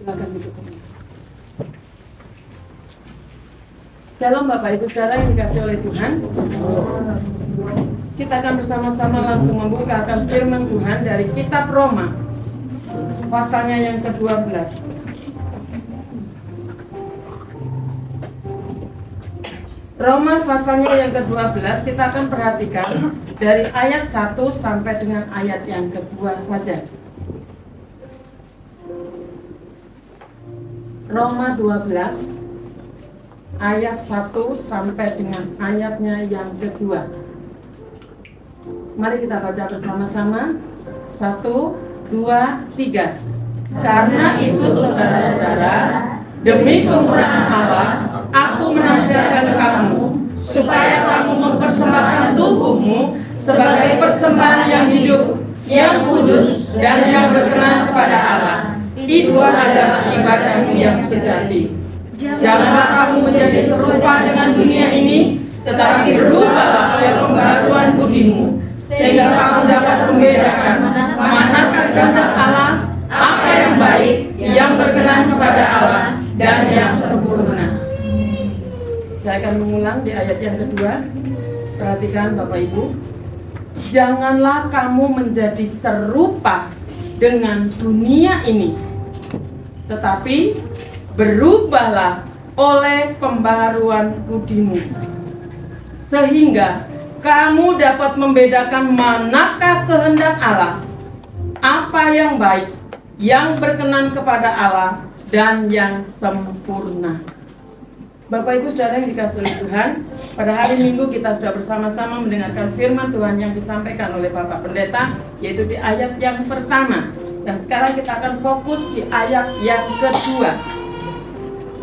Silakan duduk. Shalom Bapak Ibu Saudara yang dikasih oleh Tuhan. Kita akan bersama-sama langsung membukakan firman Tuhan dari kitab Roma, pasalnya yang ke-12. Roma pasalnya yang ke-12, kita akan perhatikan dari ayat 1 sampai dengan ayat yang kedua saja. Roma 12 ayat 1 sampai dengan ayatnya yang kedua. Mari kita baca bersama-sama. 1, 2, 3. Karena itu saudara-saudara, demi kemurahan Allah, aku menasihatkan kamu supaya kamu mempersembahkan tubuhmu sebagai persembahan yang hidup, yang kudus, dan yang berkenan kepada Allah. Itu adalah ibadahmu yang sejati. Janganlah kamu menjadi serupa dengan dunia ini, tetapi berubahlah oleh pembaharuan budimu, sehingga kamu dapat membedakan manakah kehendak Allah, apa yang baik, yang berkenan kepada Allah, dan yang sempurna. Saya akan mengulang di ayat yang kedua. Perhatikan Bapak Ibu. Janganlah kamu menjadi serupa dengan dunia ini, tetapi berubahlah oleh pembaharuan budimu, sehingga kamu dapat membedakan manakah kehendak Allah, apa yang baik, yang berkenan kepada Allah, dan yang sempurna. Bapak Ibu Saudara yang dikasihi oleh Tuhan, pada hari Minggu kita sudah bersama-sama mendengarkan firman Tuhan yang disampaikan oleh Bapak Pendeta, yaitu di ayat yang pertama. Dan sekarang kita akan fokus di ayat yang kedua.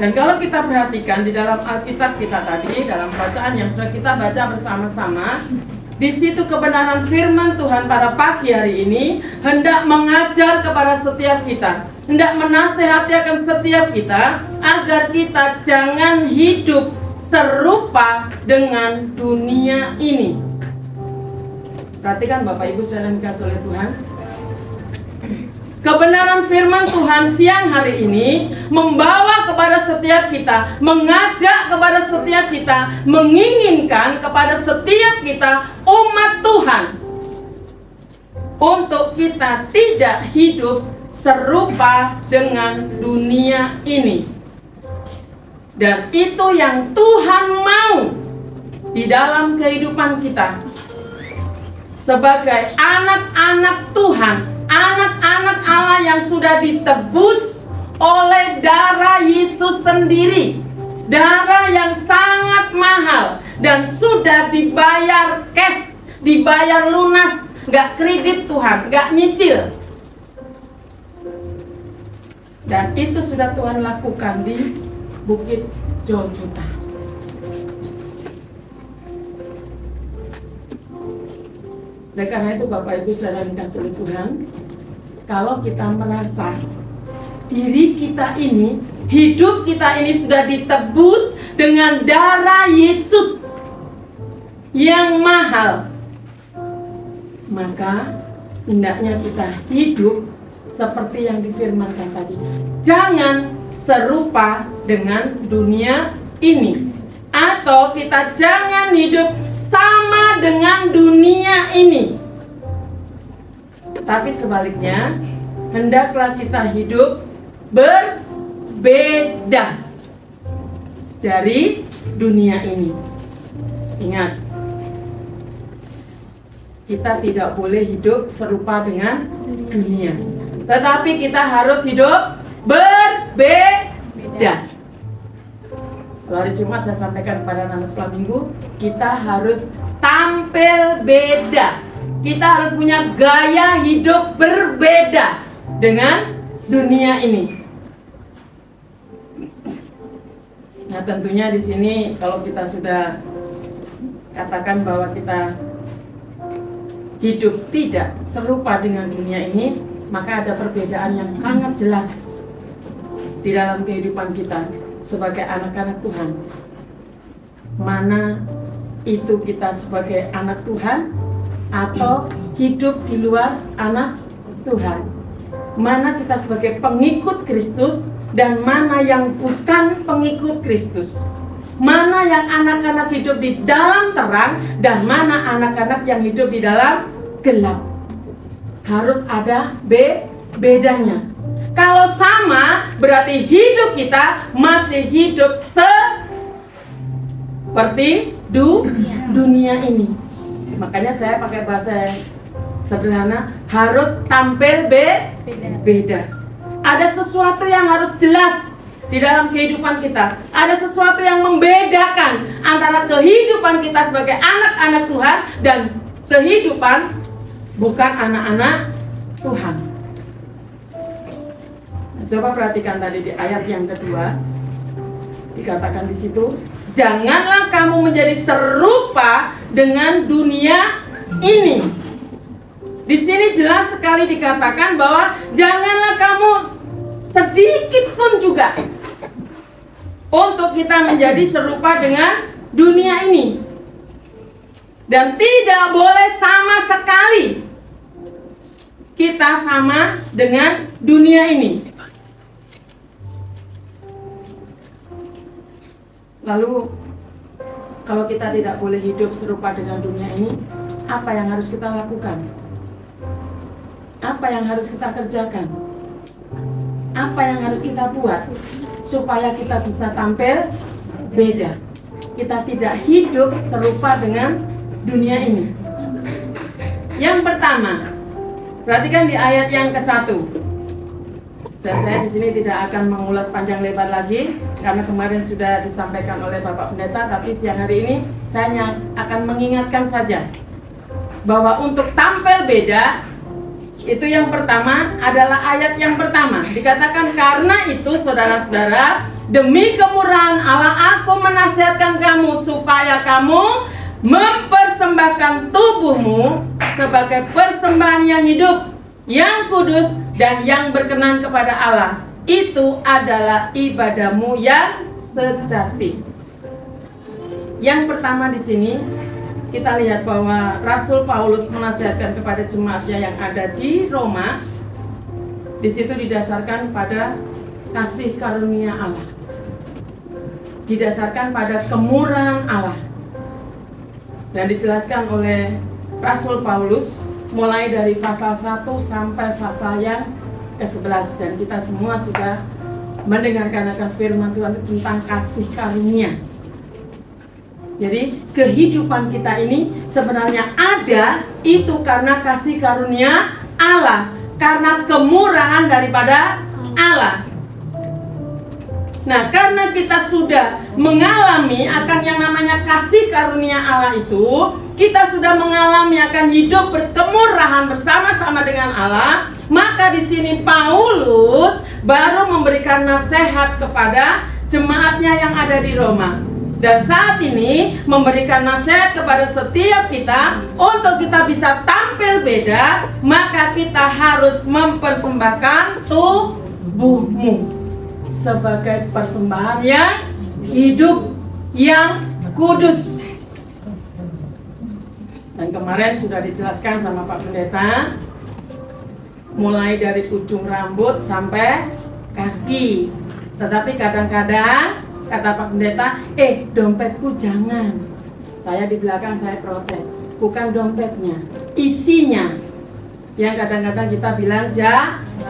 Dan kalau kita perhatikan di dalam Alkitab kita tadi, dalam bacaan yang sudah kita baca bersama-sama, di situ kebenaran firman Tuhan pada pagi hari ini hendak mengajar kepada setiap kita, hendak menasehati akan setiap kita, agar kita jangan hidup serupa dengan dunia ini. Perhatikan Bapak Ibu Saudara yang dikasihi oleh Tuhan. Kebenaran firman Tuhan siang hari ini membawa kepada setiap kita, mengajak kepada setiap kita, menginginkan kepada setiap kita umat Tuhan untuk kita tidak hidup serupa dengan dunia ini. Dan itu yang Tuhan mau di dalam kehidupan kita sebagai anak-anak Tuhan, anak-anak Allah yang sudah ditebus oleh darah Yesus sendiri, darah yang sangat mahal dan sudah dibayar cash, dibayar lunas, gak kredit Tuhan, gak nyicil. Dan itu sudah Tuhan lakukan di Bukit Golgota. Dan karena itu Bapak Ibu Saudara yang dikasihi oleh Tuhan, kalau kita merasa diri kita ini, hidup kita ini sudah ditebus dengan darah Yesus yang mahal, maka hendaknya kita hidup seperti yang difirmankan tadi. Jangan serupa dengan dunia ini, atau kita jangan hidup sama dengan dunia ini. Tapi sebaliknya, hendaklah kita hidup berbeda dari dunia ini. Ingat, kita tidak boleh hidup serupa dengan dunia, tetapi kita harus hidup berbeda. Kalau hari Jumat saya sampaikan kepada anak sekolah minggu, kita harus tampil beda. Kita harus punya gaya hidup berbeda dengan dunia ini. Nah, tentunya di sini kalau kita sudah katakan bahwa kita hidup tidak serupa dengan dunia ini, maka ada perbedaan yang sangat jelas di dalam kehidupan kita sebagai anak-anak Tuhan. Mana itu kita sebagai anak Tuhan atau hidup di luar anak Tuhan. mana kita sebagai pengikut Kristus dan mana yang bukan pengikut Kristus. Mana yang anak-anak hidup di dalam terang dan mana anak-anak yang hidup di dalam gelap. Harus ada bedanya. Kalau sama, berarti hidup kita masih hidup seperti dunia ini. Makanya saya pakai bahasa sederhana, harus tampil beda. Ada sesuatu yang harus jelas di dalam kehidupan kita. Ada sesuatu yang membedakan antara kehidupan kita sebagai anak-anak Tuhan dan kehidupan bukan anak-anak Tuhan. Nah, coba perhatikan tadi di ayat yang kedua, dikatakan di situ, janganlah kamu menjadi serupa dengan dunia ini. Di sini jelas sekali dikatakan bahwa janganlah kamu sedikit pun juga untuk kita menjadi serupa dengan dunia ini. Dan tidak boleh sama sekali kita sama dengan dunia ini. Lalu kalau kita tidak boleh hidup serupa dengan dunia ini, apa yang harus kita lakukan? Apa yang harus kita kerjakan? Apa yang harus kita buat supaya kita bisa tampil beda? Kita tidak hidup serupa dengan dunia ini. Yang pertama, perhatikan di ayat yang ke-1. Dan saya di sini tidak akan mengulas panjang lebar lagi karena kemarin sudah disampaikan oleh Bapak Pendeta, tapi siang hari ini saya akan mengingatkan saja bahwa untuk tampil beda, itu yang pertama adalah ayat yang pertama. Dikatakan, karena itu saudara-saudara, demi kemurahan Allah aku menasihatkan kamu supaya kamu mempersembahkan tubuhmu sebagai persembahan yang hidup, yang kudus dan yang berkenan kepada Allah. Itu adalah ibadahmu yang sejati. Yang pertama di sini kita lihat bahwa Rasul Paulus menasihatkan kepada jemaatnya yang ada di Roma. Di situ didasarkan pada kasih karunia Allah, didasarkan pada kemurahan Allah, dan dijelaskan oleh Rasul Paulus mulai dari pasal 1 sampai pasal yang ke-11. Dan kita semua sudah mendengarkan akan firman Tuhan tentang kasih karunia. Jadi kehidupan kita ini sebenarnya ada itu karena kasih karunia Allah, karena kemurahan daripada Allah. Nah, karena kita sudah mengalami akan yang namanya kasih karunia Allah itu, kita sudah mengalami akan hidup berkemurahan bersama-sama dengan Allah, maka di sini Paulus baru memberikan nasihat kepada jemaatnya yang ada di Roma. Dan saat ini memberikan nasihat kepada setiap kita untuk kita bisa tampil beda, maka kita harus mempersembahkan tubuhmu sebagai persembahan yang hidup, yang kudus. Dan kemarin sudah dijelaskan sama Pak Pendeta, mulai dari ujung rambut sampai kaki. Tetapi kadang-kadang kata Pak Pendeta, dompetku jangan. Saya di belakang saya protes, bukan dompetnya, isinya. Yang kadang-kadang kita bilang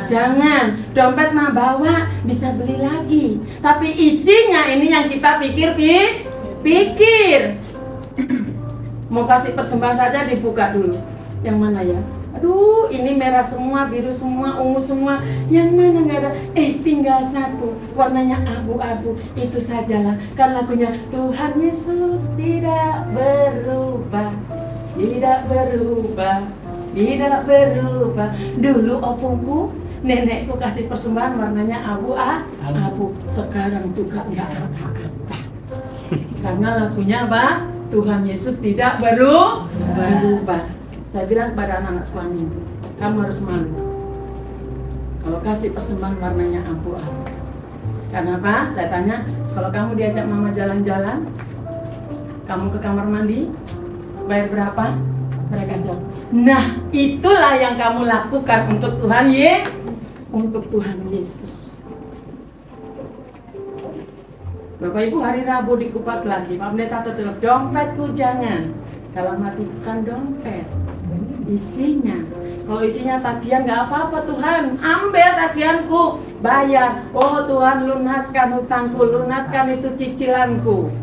jangan, dompet mah bawa bisa beli lagi, tapi isinya ini yang kita pikir. Mau kasih persembahan saja dibuka dulu, yang mana ya? Aduh, ini merah semua, biru semua, ungu semua. Yang mana nggak ada? Tinggal satu, warnanya abu-abu. Itu sajalah. Kan lagunya Tuhan Yesus tidak berubah, tidak berubah, tidak berubah. Dulu opungku, nenekku kasih persembahan warnanya abu-abu. Sekarang juga nggak apa-apa. Karena lagunya apa? Tuhan Yesus tidak berubah. Saya bilang kepada anak-anak suami, kamu harus malu kalau kasih persembahan warnanya abu-abu. Kenapa? Saya tanya, kalau kamu diajak mama jalan-jalan, kamu ke kamar mandi, bayar berapa? Mereka jawab, nah itulah yang kamu lakukan untuk Tuhan untuk Tuhan Yesus. Bapak Ibu, hari Rabu dikupas lagi, Pak Pendeta tetap dompetku jangan. Dalam hati bukan dompet, isinya. Kalau isinya tagihan nggak apa-apa Tuhan, ambil tagihanku, bayar. Oh Tuhan, lunaskan hutangku, lunaskan itu cicilanku.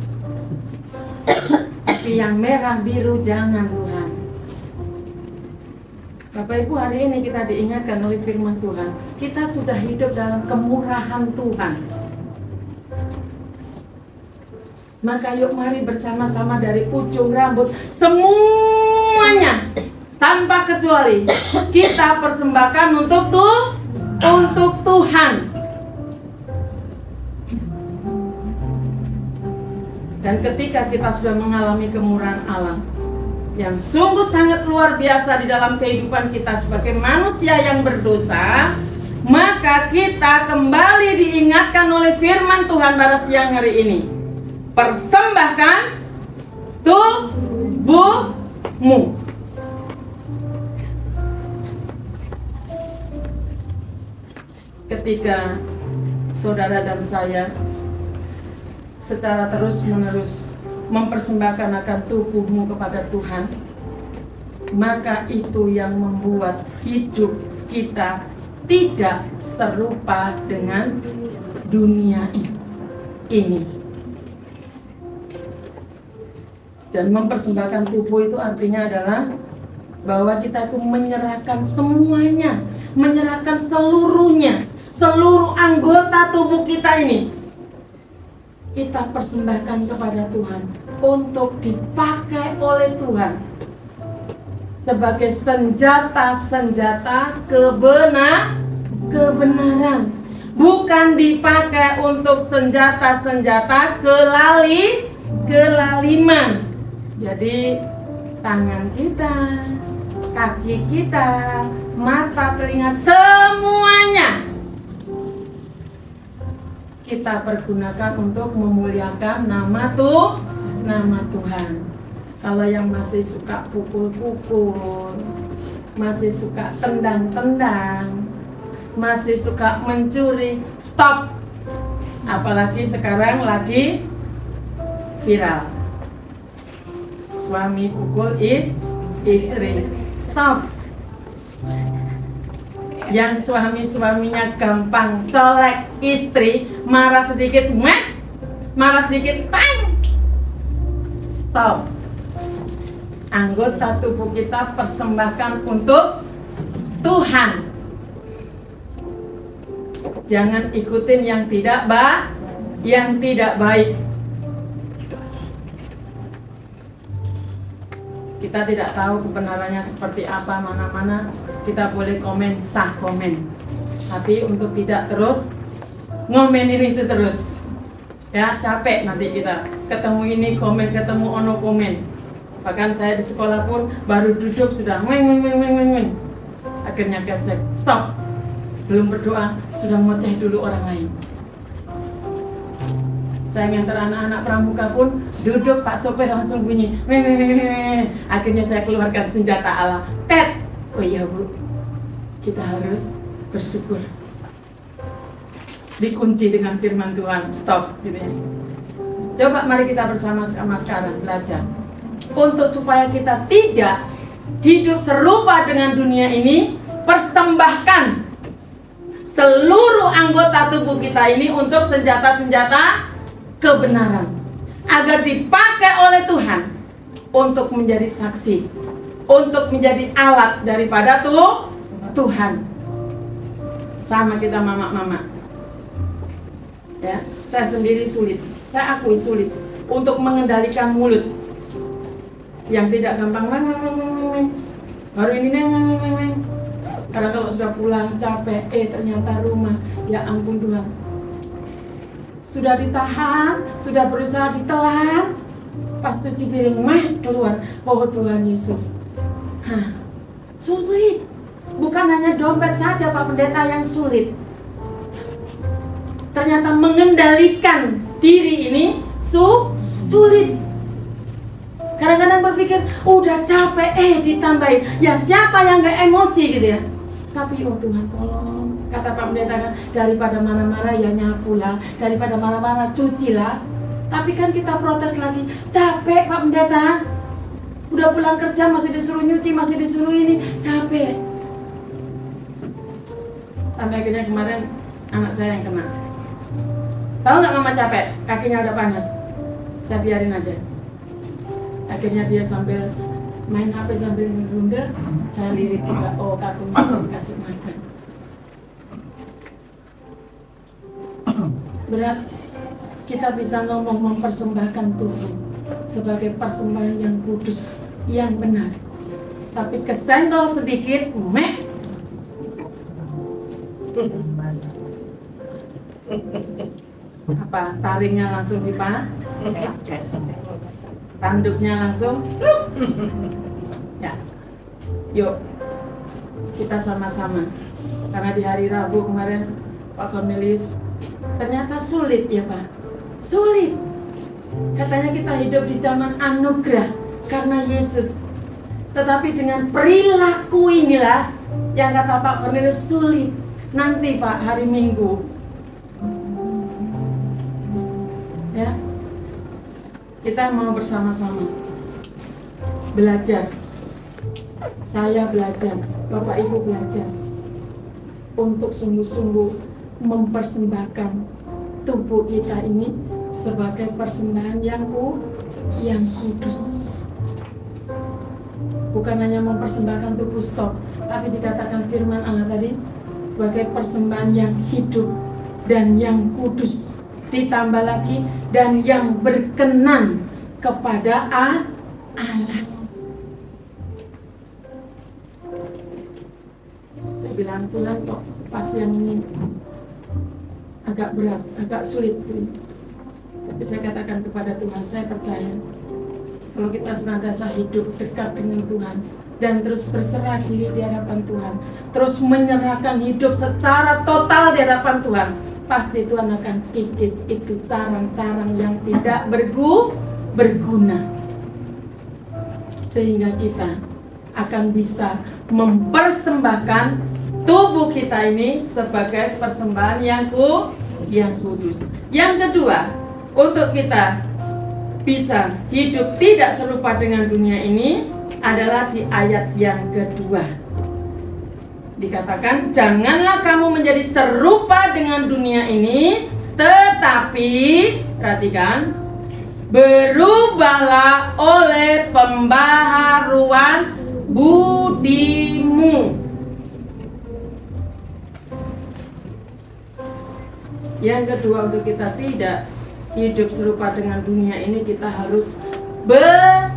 Tapi yang merah biru jangan Tuhan. Bapak Ibu, hari ini kita diingatkan oleh firman Tuhan, kita sudah hidup dalam kemurahan Tuhan. Maka yuk mari bersama-sama dari ujung rambut semuanya tanpa kecuali kita persembahkan untuk Tuhan. Dan ketika kita sudah mengalami kemurahan Allah yang sungguh sangat luar biasa di dalam kehidupan kita sebagai manusia yang berdosa, maka kita kembali diingatkan oleh firman Tuhan pada siang hari ini. Persembahkan tubuhmu. Ketika saudara dan saya secara terus-menerus mempersembahkan akan tubuhmu kepada Tuhan, maka itu yang membuat hidup kita tidak serupa dengan dunia ini. Dan mempersembahkan tubuh itu artinya adalah bahwa kita itu menyerahkan semuanya, menyerahkan seluruhnya, seluruh anggota tubuh kita ini kita persembahkan kepada Tuhan untuk dipakai oleh Tuhan sebagai senjata-senjata kebenaran, bukan dipakai untuk senjata-senjata kelaliman. Jadi tangan kita, kaki kita, mata, telinga, semuanya kita pergunakan untuk memuliakan nama Tuhan. Kalau yang masih suka pukul-pukul, masih suka tendang-tendang, masih suka mencuri, stop. Apalagi sekarang lagi viral, suami pukul istri, stop. Yang suami-suaminya gampang colek istri, marah sedikit, marah sedikit, tang, stop. Anggota tubuh kita persembahkan untuk Tuhan. Jangan ikutin yang tidak baik. Kita tidak tahu kebenarannya seperti apa, mana-mana kita boleh komen, sah komen. Tapi untuk tidak terus ngomenin itu terus, ya capek nanti kita ketemu ini komen, ketemu ono komen. Bahkan saya di sekolah pun baru duduk sudah weng. Akhirnya saya stop, belum berdoa sudah ngoceh dulu orang lain. Saya ngantar anak-anak pramuka pun duduk, Pak sopir langsung bunyi weng. Akhirnya saya keluarkan senjata Allah, tet. Oh iya Bu, kita harus bersyukur. Dikunci dengan firman Tuhan, stop gitu ya. Coba mari kita bersama-sama sekarang belajar untuk supaya kita tidak hidup serupa dengan dunia ini. Persembahkan seluruh anggota tubuh kita ini untuk senjata-senjata kebenaran, agar dipakai oleh Tuhan untuk menjadi saksi, untuk menjadi alat daripada Tuhan. Sama kita mama-mama, ya, saya sendiri sulit, saya akui sulit untuk mengendalikan mulut yang tidak gampang baru ini karena kalau sudah pulang capek, ternyata rumah, ya ampun Tuhan, sudah ditahan, sudah berusaha ditelan, pas cuci piring keluar, oh Tuhan Yesus. Sulit. Bukan hanya dompet saja Pak Pendeta yang sulit, ternyata mengendalikan diri ini sulit. Kadang-kadang berpikir udah capek, ditambahin, ya siapa yang gak emosi gitu ya. Tapi oh Tuhan tolong, Kata Pak Pendeta, daripada marah-marah ya nyapulah, daripada marah-marah cucilah. Tapi kan kita protes lagi, capek Pak Pendeta. Udah pulang kerja masih disuruh nyuci, masih disuruh ini, capek. Sampai akhirnya kemarin anak saya yang kena. Tahu nggak mama capek? Kakinya udah panas. Saya biarin aja. Akhirnya dia sambil main HP sambil ngerundel, saya lirik juga, oh kakinya dikasih makan. Berat kita bisa ngomong mempersembahkan tubuh sebagai persembahan yang kudus, yang benar. Tapi kesenggol sedikit, mek. Apa? Taringnya langsung dipakai, tanduknya langsung. Ya, yuk kita sama-sama. Karena di hari Rabu kemarin Pak Cornelius, ternyata sulit ya Pak, sulit. Katanya kita hidup di zaman anugerah karena Yesus. Tetapi dengan perilaku inilah yang kata Pak Cornelius sulit. Nanti Pak, hari Minggu ya, kita mau bersama-sama belajar. Saya belajar, Bapak Ibu belajar untuk sungguh-sungguh mempersembahkan tubuh kita ini sebagai persembahan yang kudus. Bukan hanya mempersembahkan tubuh stop, tapi dikatakan firman Allah tadi sebagai persembahan yang hidup dan yang kudus. Ditambah lagi dan yang berkenan kepada Allah. Saya bilang Tuhan kok pas yang ini agak berat, agak sulit. Tapi saya katakan kepada Tuhan, saya percaya kalau kita senantiasa hidup dekat dengan Tuhan dan terus berserah diri di hadapan Tuhan, terus menyerahkan hidup secara total di hadapan Tuhan, pasti Tuhan akan kikis itu carang-carang yang tidak berguna, sehingga kita akan bisa mempersembahkan tubuh kita ini sebagai persembahan yang kudus. Yang kedua, untuk kita bisa hidup tidak serupa dengan dunia ini adalah di ayat yang kedua. Dikatakan, janganlah kamu menjadi serupa dengan dunia ini, tetapi, perhatikan, berubahlah oleh pembaharuan budimu. Yang kedua, untuk kita tidak hidup serupa dengan dunia ini, kita harus berubah.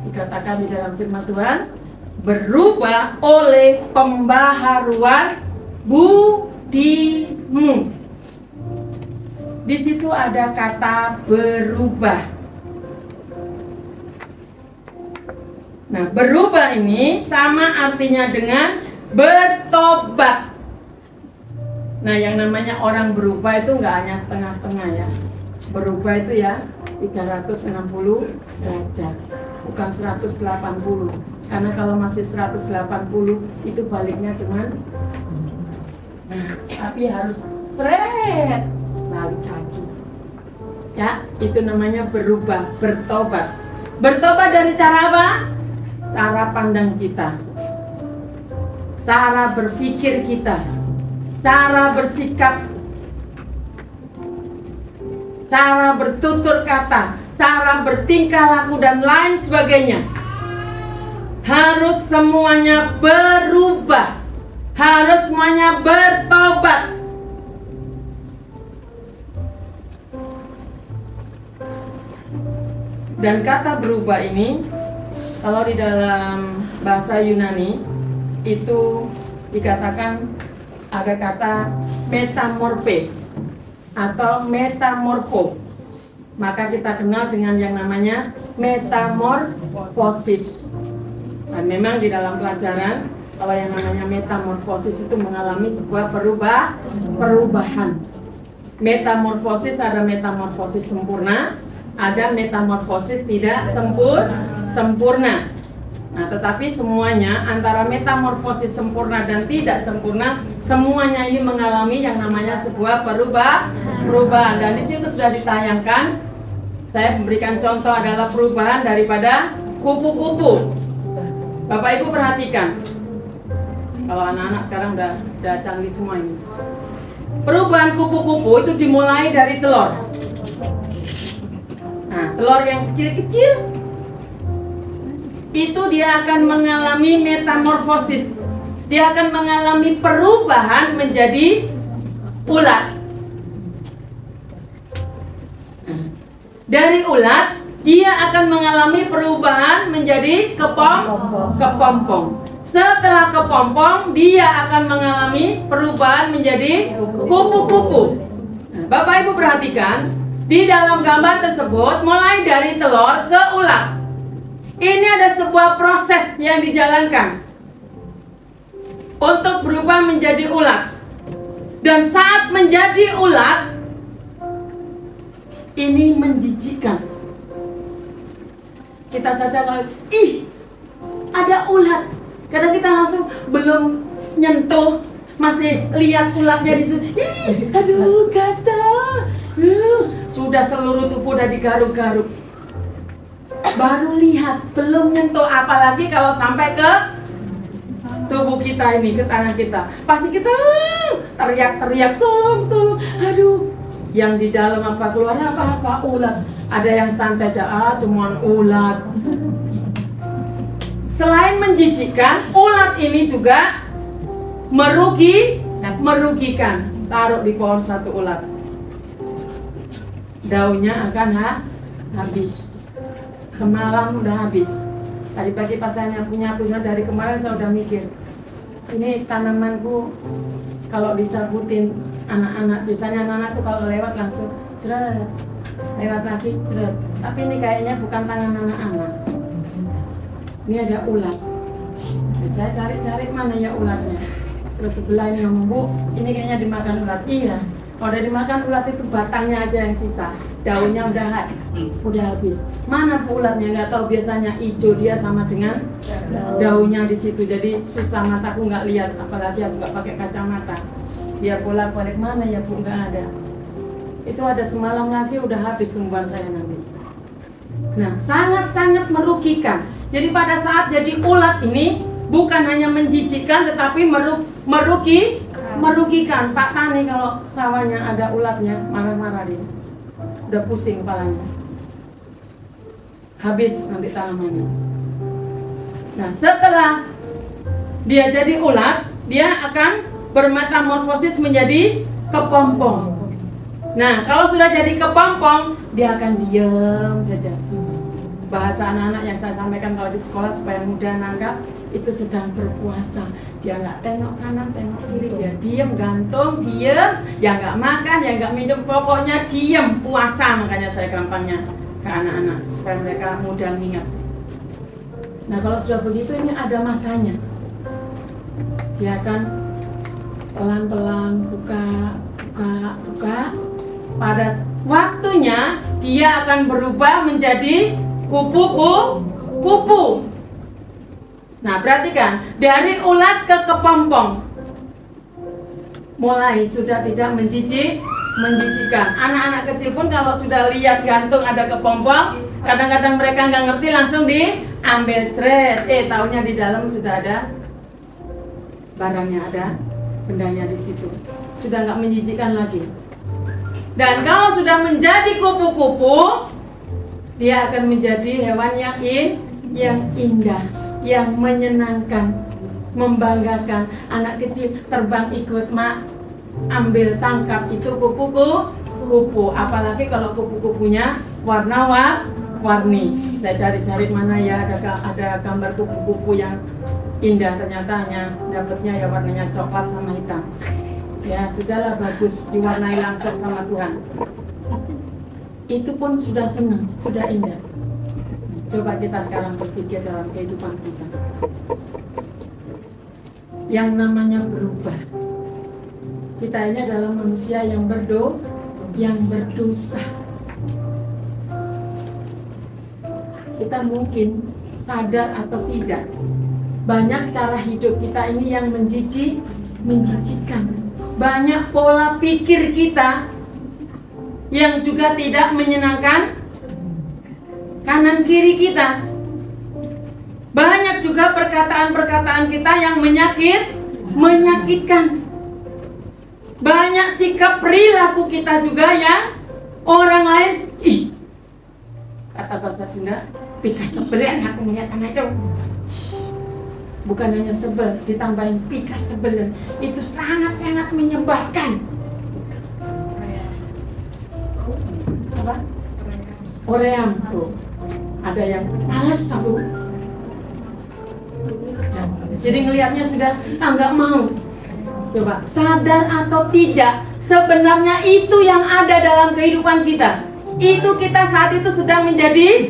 Dikatakan di dalam firman Tuhan, berubah oleh pembaharuan budimu. Di situ ada kata berubah. Nah, berubah ini sama artinya dengan bertobat. Nah, yang namanya orang berubah itu nggak hanya setengah-setengah ya. Berubah itu ya 360 derajat, bukan 180. Karena kalau masih 180 itu baliknya cuman, nah, tapi harus seret balik kaki. Ya, itu namanya berubah, bertobat. Bertobat dari cara apa? Cara pandang kita, cara berpikir kita, cara bersikap, cara bertutur kata, cara bertingkah laku dan lain sebagainya. Harus semuanya berubah, harus semuanya bertobat. Dan kata berubah ini, kalau di dalam bahasa Yunani itu dikatakan ada kata metamorphe atau metamorfo. Maka kita kenal dengan yang namanya metamorfosis. Dan memang di dalam pelajaran, kalau yang namanya metamorfosis itu mengalami sebuah perubahan. Metamorfosis, ada metamorfosis sempurna, ada metamorfosis tidak sempurna. Nah, tetapi semuanya antara metamorfosis sempurna dan tidak sempurna, semuanya ini mengalami yang namanya sebuah perubahan. Dan di situ sudah ditayangkan. Saya memberikan contoh adalah perubahan daripada kupu-kupu. Bapak Ibu perhatikan. Kalau anak-anak sekarang udah canggih semua ini. Perubahan kupu-kupu itu dimulai dari telur. Nah, telur yang kecil-kecil itu dia akan mengalami metamorfosis. Dia akan mengalami perubahan menjadi ulat. Dari ulat, dia akan mengalami perubahan menjadi kepompong. Setelah kepompong, dia akan mengalami perubahan menjadi kupu-kupu. Nah, Bapak Ibu perhatikan, di dalam gambar tersebut mulai dari telur ke ulat. Ini ada sebuah proses yang dijalankan untuk berubah menjadi ulat. Dan saat menjadi ulat, ini menjijikkan. Kita saja kalau ada ulat, kadang kita langsung belum nyentuh, masih lihat ulatnya di situ. Aduh, gatal. Sudah seluruh tubuh udah digaruk-garuk. Baru lihat, belum nyentuh, apalagi kalau sampai ke tubuh kita ini, ke tangan kita. Pasti kita teriak-teriak, tolong. Aduh, yang di dalam apa keluar apa ulat. Ada yang santai aja, cuman ulat. Selain menjijikkan, ulat ini juga merugikan. Taruh di pohon satu ulat, daunnya akan habis. Semalam udah habis. Tadi pagi pas saya nyapu-nyapunya dari kemarin saya udah mikir, ini tanamanku kalau dicabutin anak-anak, biasanya anak-anak tuh kalau lewat langsung ceret, lewat lagi ceret. Tapi ini kayaknya bukan tangan anak-anak. Ini ada ulat. Jadi saya cari-cari mana ya ulatnya. Terus sebelah ini ngomong, Bu, ini kayaknya dimakan ulat. Iya. Kalau udah dimakan ulat itu batangnya aja yang sisa, daunnya udah habis. Mana Bu ulatnya? Nggak tahu, biasanya hijau dia sama dengan daunnya di situ. Jadi susah, mataku nggak lihat, apalagi aku nggak pakai kacamata. Dia bolak-balik, mana ya Bu, nggak ada. Itu ada semalam lagi udah habis tumbuhan saya nanti. Nah, sangat-sangat merugikan. Jadi pada saat jadi ulat ini bukan hanya menjijikkan tetapi merugikan. Pak Tani kalau sawahnya ada ulatnya marah-marah dia. Udah pusing kepalanya. Habis nanti tanamannya. Nah, setelah dia jadi ulat, dia akan bermetamorfosis menjadi kepompong. Nah, kalau sudah jadi kepompong, dia akan diam saja. Bahasa anak-anak yang saya sampaikan kalau di sekolah supaya mudah nangkap, itu sedang berpuasa. Dia nggak tengok kanan, tengok kiri, dia diam, gantung, diam, ya nggak makan, ya nggak minum, pokoknya diam, puasa. Makanya saya gampangnya ke anak-anak supaya mereka mudah mengingat. Nah, kalau sudah begitu ini ada masanya. Dia akan pelan-pelan buka. Pada waktunya dia akan berubah menjadi kupu-kupu. Nah, perhatikan, dari ulat ke kepompong mulai sudah tidak menjijikkan. Anak-anak kecil pun kalau sudah lihat gantung ada kepompong, kadang-kadang mereka nggak ngerti, langsung diambil cret. Taunya di dalam sudah ada barangnya, ada bendanya di situ. Sudah nggak menjijikkan lagi. Dan kalau sudah menjadi kupu-kupu, dia akan menjadi hewan yang indah, yang menyenangkan, membanggakan. Anak kecil terbang ikut mak, ambil tangkap itu kupu-kupu. Apalagi kalau kupu-kupunya warna-warni. Saya cari-cari mana ya ada gambar kupu-kupu yang indah. Ternyata hanya dapatnya ya warnanya coklat sama hitam. Ya sudahlah, bagus, diwarnai langsung sama Tuhan. Itu pun sudah senang, sudah indah. Coba kita sekarang berpikir dalam kehidupan kita. Yang namanya berubah. Kita ini adalah manusia yang berdosa. Kita mungkin sadar atau tidak, banyak cara hidup kita ini yang menjijikkan. Banyak pola pikir kita yang juga tidak menyenangkan kanan kiri kita. Banyak juga perkataan-perkataan kita yang menyakitkan. Banyak sikap perilaku kita juga yang orang lain, kata bahasa Sunda, pika sebelen aku melihat anak itu. Bukan hanya sebel, ditambahin pika sebelen. Itu sangat-sangat menyebalkan. Apa? Oream tuh. Ada yang males aku. Jadi ngelihatnya sudah nggak mau. Coba sadar atau tidak, sebenarnya itu yang ada dalam kehidupan kita. Itu kita saat itu sedang menjadi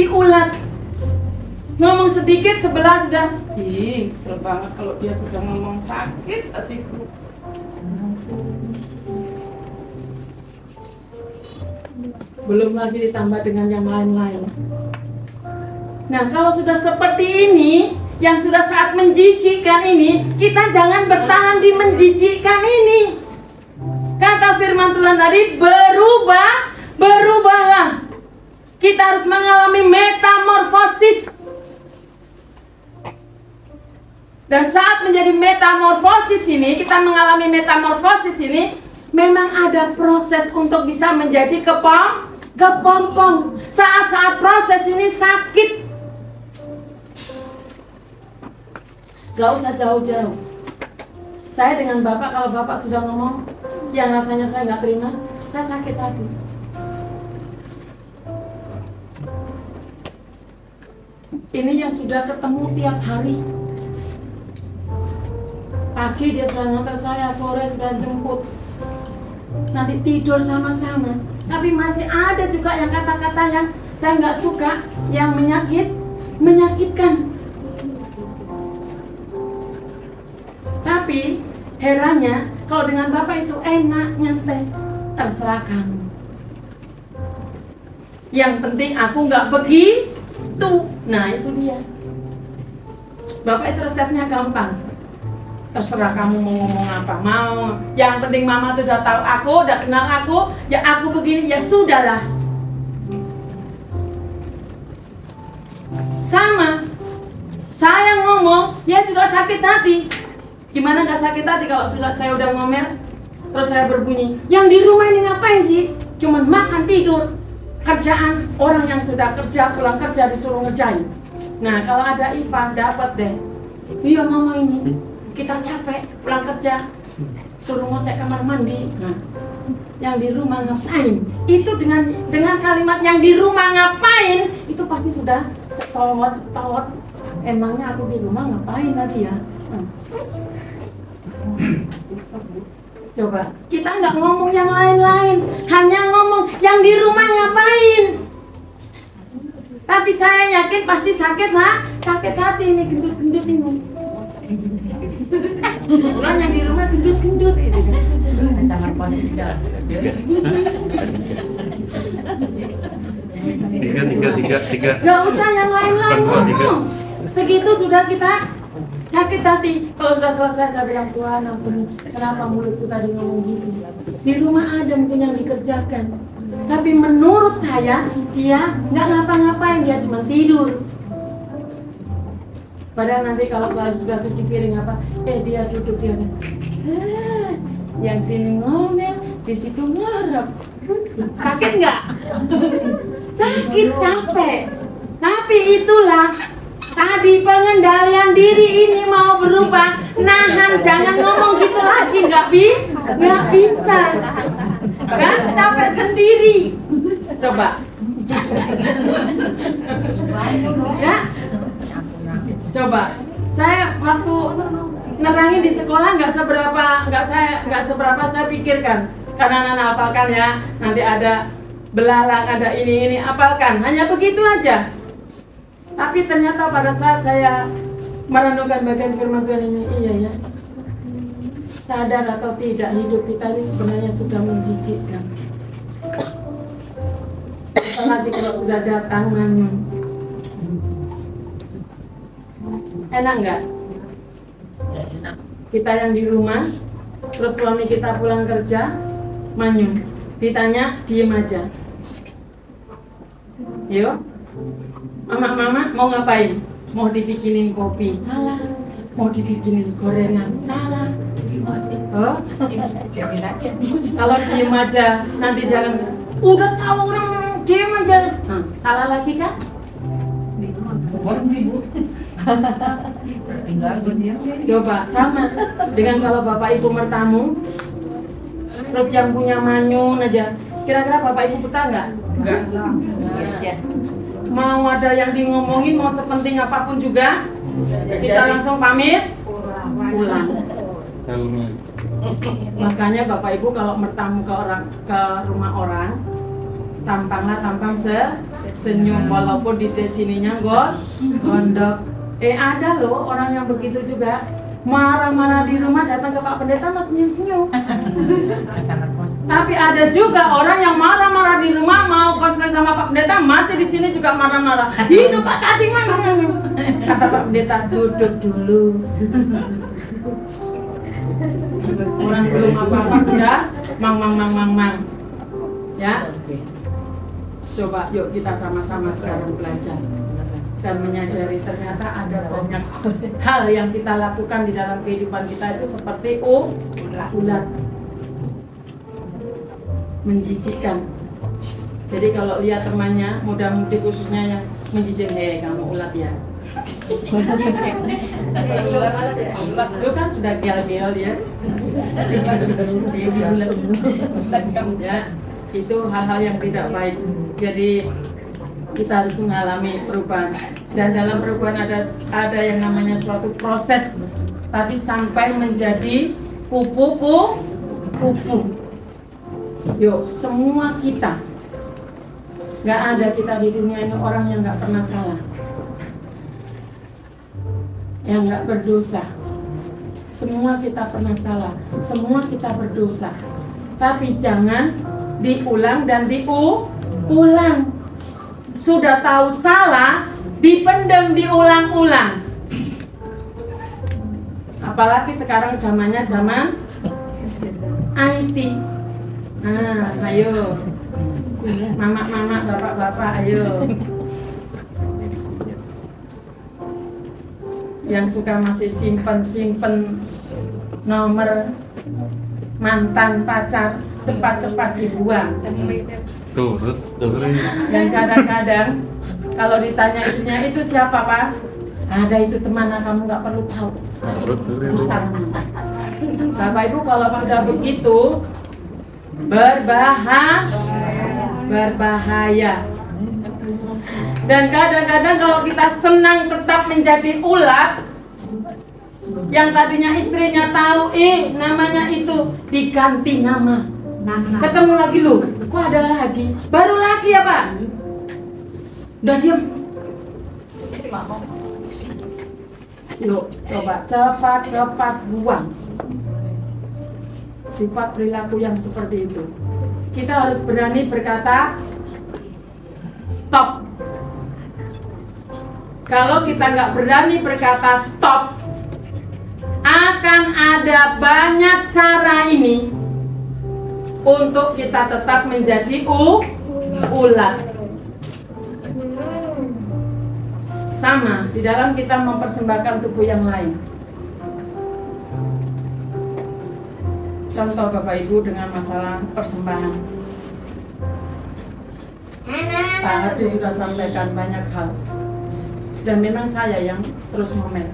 ulat. Ngomong sedikit sebelah sudah, kesel banget kalau dia sudah ngomong sakit hatiku. Belum lagi ditambah dengan yang lain-lain. Nah, kalau sudah seperti ini, yang sudah saat menjijikkan ini, kita jangan bertahan di menjijikkan ini. Kata firman Tuhan tadi, berubahlah. Kita harus mengalami metamorfosis. Dan saat menjadi metamorfosis ini, kita mengalami metamorfosis ini, memang ada proses untuk bisa menjadi kepompong. Saat-saat proses ini sakit. Gak usah jauh-jauh. Saya dengan Bapak, kalau Bapak sudah ngomong yang rasanya saya gak terima, saya sakit hati. Ini yang sudah ketemu tiap hari. Pagi dia sudah ngantar saya, sore sudah jemput. Nanti tidur sama-sama. Tapi masih ada juga yang kata-kata yang saya nggak suka, yang menyakitkan. Tapi herannya, kalau dengan Bapak itu enak, nyantai, terserah kamu. Yang penting aku nggak begitu. Nah itu dia. Bapak itu resepnya gampang. Terserah kamu mau ngomong apa mau. Yang penting mama tuh udah tahu aku, udah kenal aku, ya aku begini, ya sudahlah. Sama. Saya ngomong, dia juga sakit hati. Gimana gak sakit hati kalau sudah saya udah ngomel, terus saya berbunyi, yang di rumah ini ngapain sih? Cuman makan tidur. Kerjaan orang yang sudah kerja, pulang kerja disuruh ngerjain. Nah kalau ada Ivan, dapat deh. Iya mama ini, kita capek pulang kerja, suruh ngosek kamar mandi. Nah, yang di rumah ngapain? Itu dengan kalimat yang di rumah ngapain, itu pasti sudah cetot. Emangnya aku di rumah ngapain tadi ya? Coba, kita nggak ngomong yang lain-lain, hanya ngomong yang di rumah ngapain. Tapi saya yakin pasti sakit hati ini, gendut-gendut ini. Bukan yang di rumah gendut-gendut gitu kan. Tangan posisi jalan. Tiga. Gak usah yang lain-lain ngomong. Segitu sudah kita sakit hati. Kalau sudah selesai saya bilang, Tuhan ampun, kenapa mulutku tadi ngomong gitu. Di rumah ada mungkin yang dikerjakan, tapi menurut saya dia nggak ngapa-ngapain, dia cuma tidur. Padahal nanti kalau saya sudah cuci piring apa, dia duduk dia yang sini ngomel, di situ ngarep. Sakit nggak? Sakit, capek. Tapi itulah tadi pengendalian diri ini mau berubah. Nahan, jangan ngomong gitu lagi, nggak bisa. Kan capek sendiri. Coba. Ya. Coba. Saya waktu nerangin di sekolah nggak seberapa saya pikirkan. Karena anak hafalkan ya, nanti ada belalang, ada ini hafalkan. Hanya begitu aja. Tapi ternyata pada saat saya merenungkan bagian firman Tuhan ini, iya ya, sadar atau tidak hidup kita ini sebenarnya sudah menjijikkan. apalagi kalau sudah datang manyun. Enak nggak? Kita yang di rumah, terus suami kita pulang kerja, manyun. Ditanya, diem aja. Yuk, mama mau ngapain? Mau dibikinin kopi? Salah. Mau dibikinin gorengan? Salah. Oh? Kalau diem aja, nanti jangan. Udah tahu orang diem aja. Salah lagi kan? Coba sama dengan kalau bapak ibu mertamu, terus yang punya manyun aja. Kira-kira bapak ibu betah nggak? Enggak. Mau ada yang di ngomongin, mau sepenting apapun juga, kita langsung pamit pulang. Makanya bapak ibu kalau bertamu ke rumah orang, tampanglah tampang senyum, walaupun di sininya gondok. Ada loh orang yang begitu juga, marah-marah di rumah, datang ke Pak Pendeta mas senyum-senyum. Tapi ada juga orang yang marah-marah di rumah, mau konseling sama Pak Pendeta, masih di sini juga marah-marah. Itu Pak tadi mana? Kata Pak Pendeta, duduk dulu. Orang belum apa-apa sudah mang. Ya. Coba yuk kita sama-sama sekarang belajar dan menyadari ternyata ada banyak hal yang kita lakukan di dalam kehidupan kita itu seperti ulat. Menjijikkan. Jadi kalau lihat temannya muda-mudi khususnya yang menjijik, kamu ulat ya. Itu kan sudah gel-gel ya. Ya, itu hal-hal yang tidak baik. Jadi kita harus mengalami perubahan, dan dalam perubahan ada yang namanya suatu proses tadi sampai menjadi kupu. Yuk, semua kita, nggak ada kita di dunia ini orang yang nggak pernah salah, yang nggak berdosa. Semua kita pernah salah, semua kita berdosa. Tapi jangan diulang dan diulang. Sudah tahu salah, dipendam, diulang-ulang. Apalagi sekarang zamannya zaman IT. Ayo, mama, bapak, ayo. Yang suka masih simpen nomor mantan pacar, cepat-cepat dibuang. Turut. Dan kadang-kadang kalau ditanya itu siapa Pak? Ada itu teman, kamu nggak perlu tahu. Bapak Ibu kalau sudah begitu berbahaya. Dan kadang-kadang kalau kita senang tetap menjadi ulat, yang tadinya istrinya tahu, namanya itu diganti nama. Ketemu lagi lu, kok ada lagi? Baru lagi ya Pak? Udah diam. Yuk, coba cepat buang sifat perilaku yang seperti itu. Kita harus berani berkata stop. Kalau kita nggak berani berkata stop, akan ada banyak cara ini untuk kita tetap menjadi ulat. Sama di dalam kita mempersembahkan tubuh yang lain. Contoh Bapak Ibu dengan masalah persembahan. Pak Hadi sudah sampaikan banyak hal. Dan memang saya yang terus ngomel.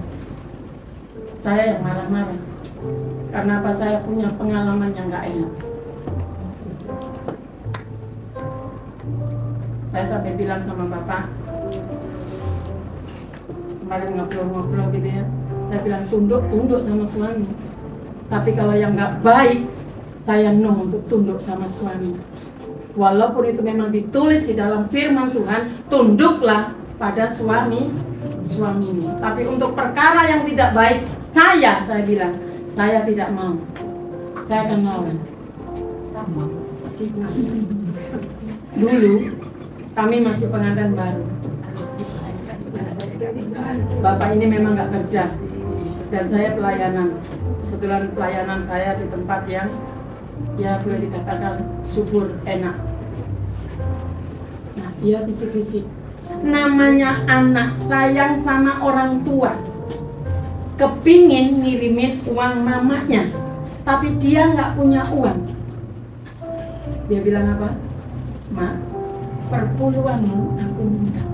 Saya yang marah-marah. Karena apa? Saya punya pengalaman yang gak enak. Saya sampai bilang sama Bapak, kemarin ngobrol-ngobrol gitu ya, saya bilang tunduk sama suami. Tapi kalau yang nggak baik, saya no untuk tunduk sama suami. Walaupun itu memang ditulis di dalam firman Tuhan, tunduklah pada suamimu. Tapi untuk perkara yang tidak baik, saya bilang, saya tidak mau. Saya akan lawan. Dulu Kami masih pengantin baru. Bapak ini memang nggak kerja dan saya pelayanan. Kebetulan pelayanan saya di tempat yang ya boleh dikatakan subur, enak. Nah, dia bisik-bisik. Namanya anak sayang sama orang tua, kepingin ngirimin uang mamanya, tapi dia nggak punya uang. Dia bilang apa? "Mak, perpuluhanmu aku minta,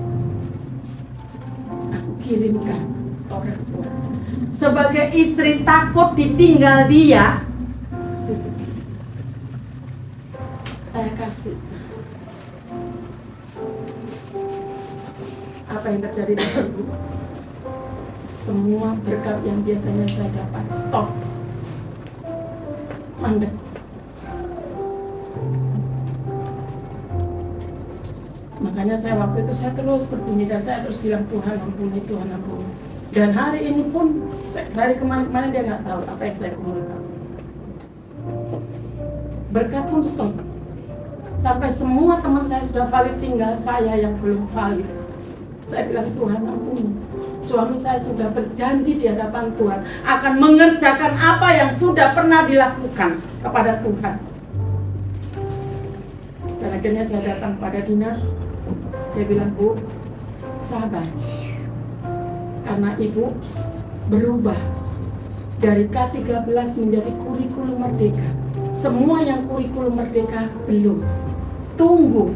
aku kirimkan orang tua." Sebagai istri takut ditinggal dia, saya kasih. Apa yang terjadi dengan ibu? Semua berkat yang biasanya saya dapat stop, mandek. Makanya saya waktu itu saya terus berbunyi dan saya terus bilang, "Tuhan ampuni, Tuhan ampuni." Dan hari ini pun, dari kemarin-kemarin dia nggak tahu apa yang saya kumpulkan. Berkat pun stop. Sampai semua teman saya sudah valid, tinggal saya yang belum valid. Saya bilang, "Tuhan ampuni." Suami saya sudah berjanji di hadapan Tuhan akan mengerjakan apa yang sudah pernah dilakukan kepada Tuhan. Dan akhirnya saya datang pada dinas. Dia bilang, "Bu, sabar. Karena ibu berubah dari K13 menjadi kurikulum merdeka. Semua yang kurikulum merdeka belum. Tunggu."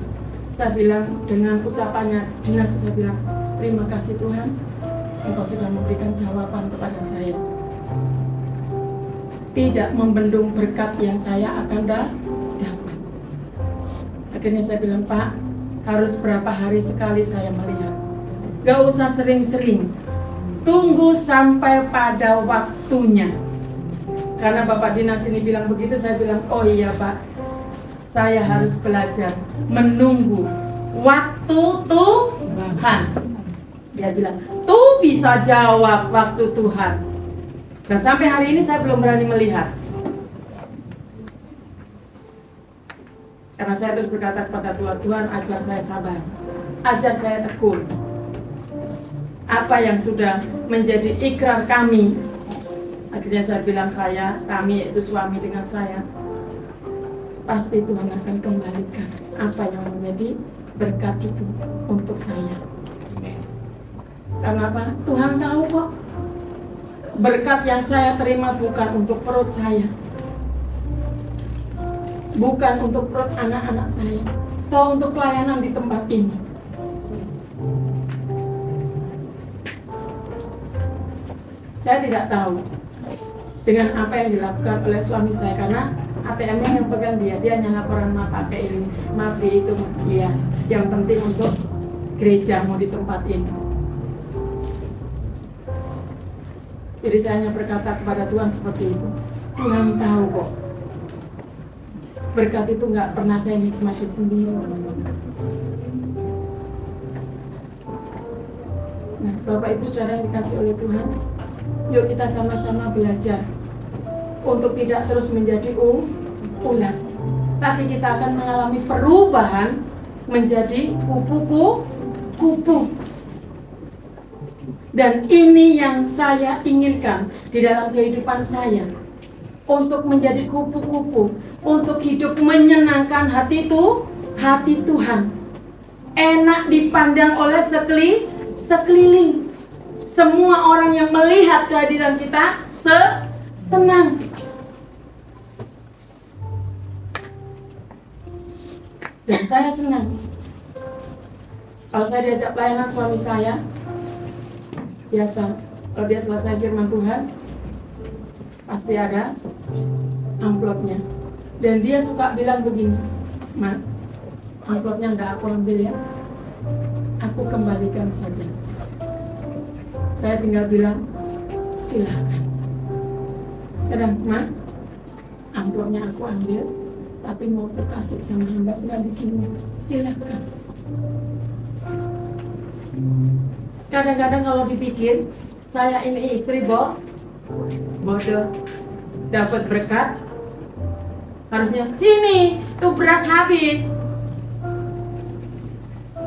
Saya bilang dengan ucapannya dinas, saya bilang, "Terima kasih Tuhan, Engkau sudah memberikan jawaban kepada saya. Tidak membendung berkat yang saya akan dapat." Akhirnya saya bilang, "Pak, harus berapa hari sekali saya melihat? Gak usah sering-sering. Tunggu sampai pada waktunya." Karena Bapak Dinas ini bilang begitu, saya bilang, "Oh iya Pak, saya harus belajar menunggu waktu Tuhan." Dia bilang, "Tuh bisa jawab waktu Tuhan." Dan sampai hari ini saya belum berani melihat. Karena saya terus berkata kepada Tuhan, "Tuhan, ajar saya sabar, ajar saya tekun. Apa yang sudah menjadi ikrar kami." Akhirnya saya bilang, kami itu suami dengan saya, pasti Tuhan akan kembalikan apa yang menjadi berkat itu untuk saya. Karena apa? Tuhan tahu kok, berkat yang saya terima bukan untuk perut saya, bukan untuk perut anak-anak saya, atau untuk pelayanan di tempat ini. Saya tidak tahu dengan apa yang dilakukan oleh suami saya, karena ATM-nya yang pegang dia hanya laporan pakai ini, mati itu dia. Yang penting untuk gereja mau di tempat ini. Jadi saya hanya berkata kepada Tuhan seperti itu. Tuhan tahu kok, berkat itu nggak pernah saya nikmati sendiri. Nah, Bapak Ibu Saudara yang dikasih oleh Tuhan, yuk kita sama-sama belajar untuk tidak terus menjadi ulat, tapi kita akan mengalami perubahan menjadi kupu-kupu. Dan ini yang saya inginkan di dalam kehidupan saya, untuk menjadi kupu-kupu, untuk hidup menyenangkan hati Tuhan, enak dipandang oleh sekeliling. Semua orang yang melihat kehadiran kita senang. Dan saya senang kalau saya diajak pelayanan suami saya. Biasa, kalau dia selesai firman Tuhan, pasti ada amplopnya. Dan dia suka bilang begini, "Mak, amplopnya nggak aku ambil ya, aku kembalikan saja." Saya tinggal bilang, "Silakan." Kadang, "Mak, amplopnya aku ambil, tapi mau aku kasih sama hamba Tuhan di sini, silakan." Kadang-kadang kalau dipikir, saya ini istri bodoh, dapat berkat, harusnya sini, tuh beras habis.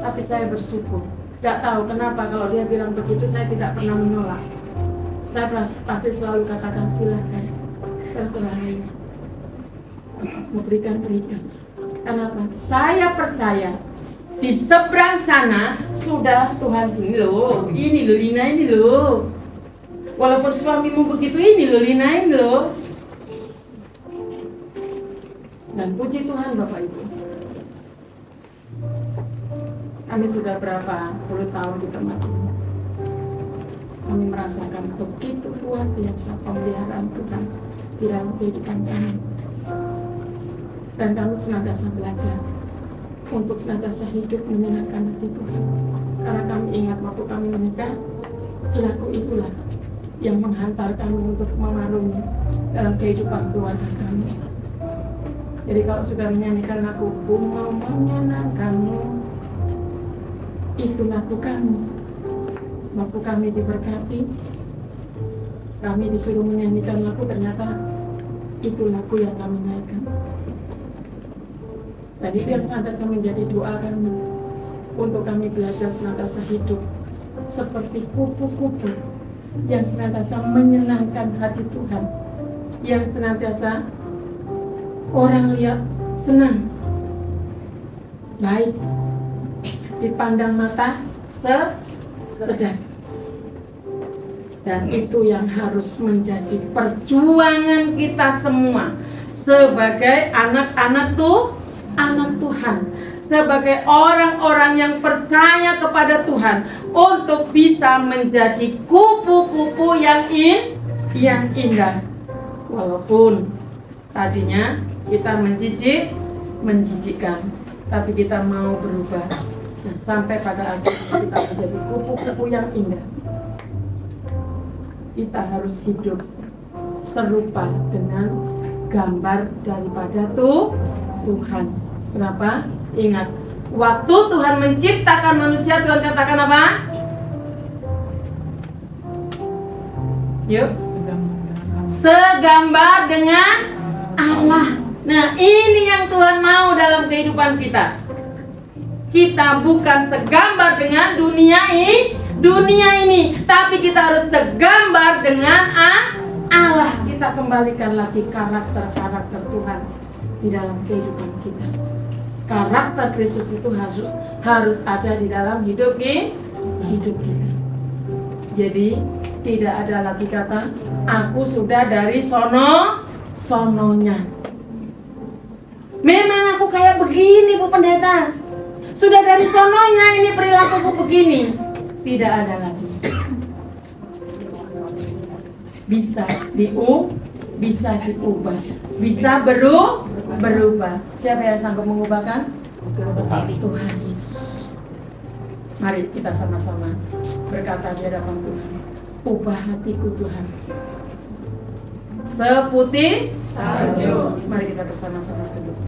tapi saya bersyukur. Gak tahu kenapa kalau dia bilang begitu saya tidak pernah menolak. Saya pasti selalu katakan silahkan, terserah ini. Mau berikan. Kenapa? Saya percaya di seberang sana sudah Tuhan ini loh, Lina ini loh. Walaupun suamimu begitu, ini loh Lina ini loh. Dan puji Tuhan Bapak Ibu, kami sudah berapa puluh tahun di tempat ini. Kami merasakan begitu luar biasa pemeliharaan Tuhan di dalam kehidupan kami. Dan kami senantiasa belajar untuk senantiasa hidup menyenangkan hati Tuhan. Karena kami ingat waktu kami menikah, perilaku itulah yang menghantar kami untuk mengarungi dalam kehidupan keluarga kami. Jadi kalau sudah menyanyikan lagu "Ku mau menyenangkanmu", itu lagu kami. Waktu kami diberkati, kami disuruh menyanyikan lagu, ternyata itu lagu yang kami naikkan. Dan itu yang senantiasa menjadi doa kami, untuk kami belajar senantiasa hidup seperti kupu-kupu yang senantiasa menyenangkan hati Tuhan, yang senantiasa orang lihat senang, baik, dipandang mata sedang. Dan itu yang harus menjadi perjuangan kita semua sebagai anak-anak Tuhan, sebagai orang-orang yang percaya kepada Tuhan, untuk bisa menjadi kupu-kupu yang indah. Walaupun tadinya kita menjijikkan, tapi kita mau berubah dan sampai pada akhirnya kita menjadi kupu-kupu yang indah. Kita harus hidup serupa dengan gambar daripada Tuhan. Kenapa? Ingat, waktu Tuhan menciptakan manusia, Tuhan katakan apa? Yuk, segambar dengan Allah. Nah, ini yang Tuhan mau dalam kehidupan kita. Kita bukan segambar dengan dunia ini, tapi kita harus segambar dengan Allah. Kita kembalikan lagi karakter Tuhan di dalam kehidupan kita. Karakter Kristus itu harus ada di dalam hidup kita. Jadi tidak ada lagi kata aku sudah dari sononya. Memang aku kayak begini Bu Pendeta, sudah dari sononya ini perilakuku begini. Tidak ada lagi. Bisa diubah, bisa berubah. Siapa yang sanggup mengubahkan? Tuhan Yesus. Mari kita sama-sama berkata di hadapan Tuhan, ubah hatiku Tuhan seputih salju. Mari kita bersama-sama duduk.